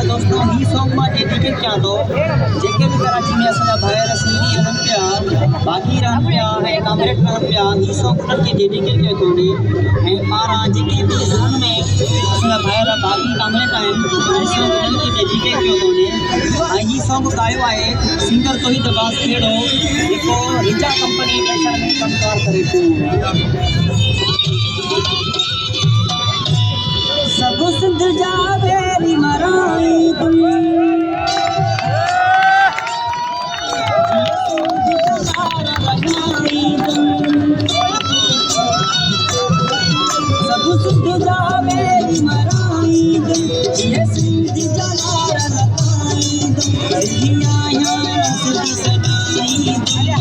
दोस्तों ही सॉन्ग में डेडिकेट क्या दो जेके भी कराची में असा भायर सिंधी रहन पिया बाकी रहन पिया है कामरेड रहन पिया ही सॉन्ग उन्हनि खे डेडिकेट कयो कोन्हे ऐं पारां जेके बि ज़ोन में असा भायर बाकी कामरेड आहिनि ही सॉन्ग उन्हनि खे डेडिकेट कयो कोन्हे ऐं ही सॉन्ग गायो आहे सिंगर तौहीद अब्बास खेड़ो जेको रिचा कंपनी इंडस्ट्री में कमकार करे पियो सब सिंध जा वेरी मराई सब सिंध जा वेरी मराई ये सिंध जलार लगाई दिया यार सिंध सदाई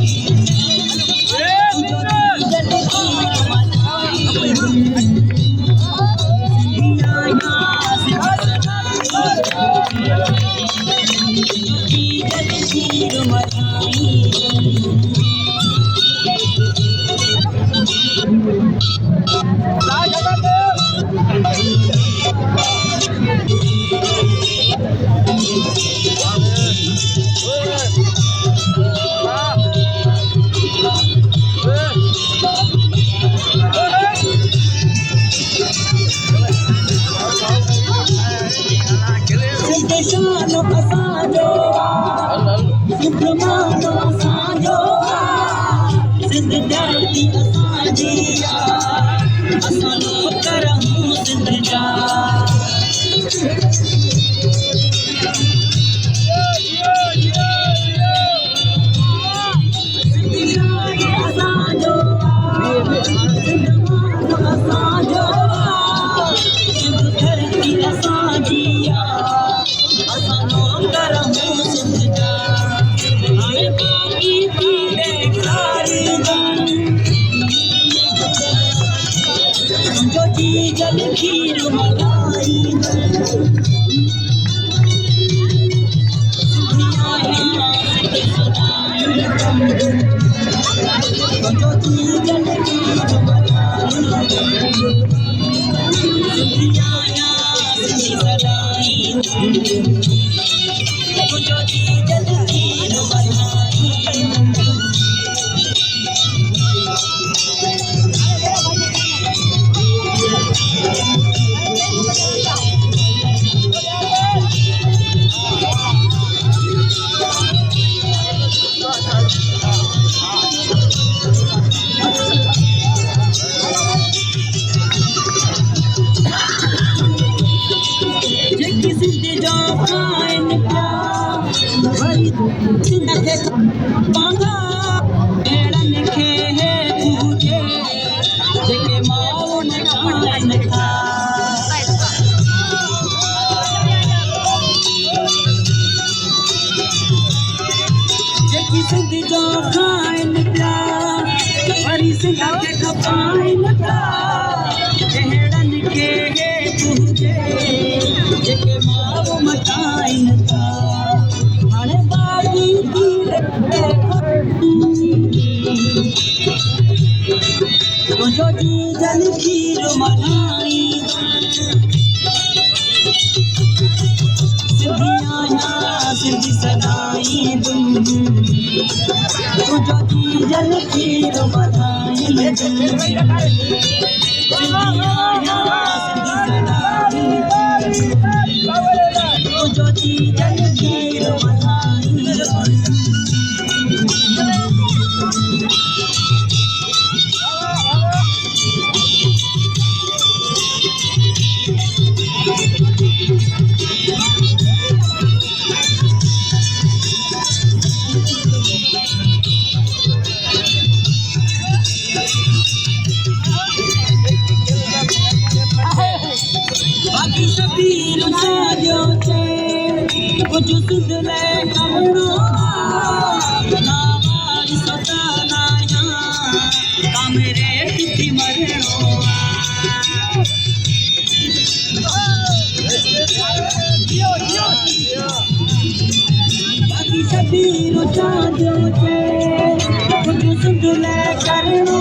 तुले करणो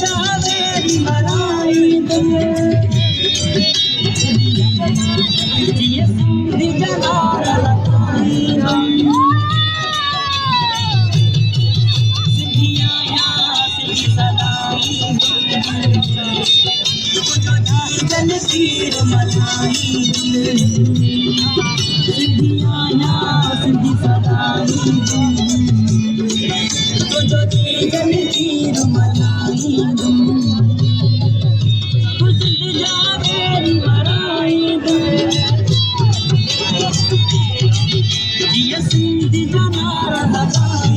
जावेरी मराई जिये सिंधी जनार लताई सिंधिया या सिंधी सदाई जन तीर मलाई सिंधिया या सिंधी सदाई जो जन तीर मलाई जावेरी मराई जिये सिंधी जनार लताई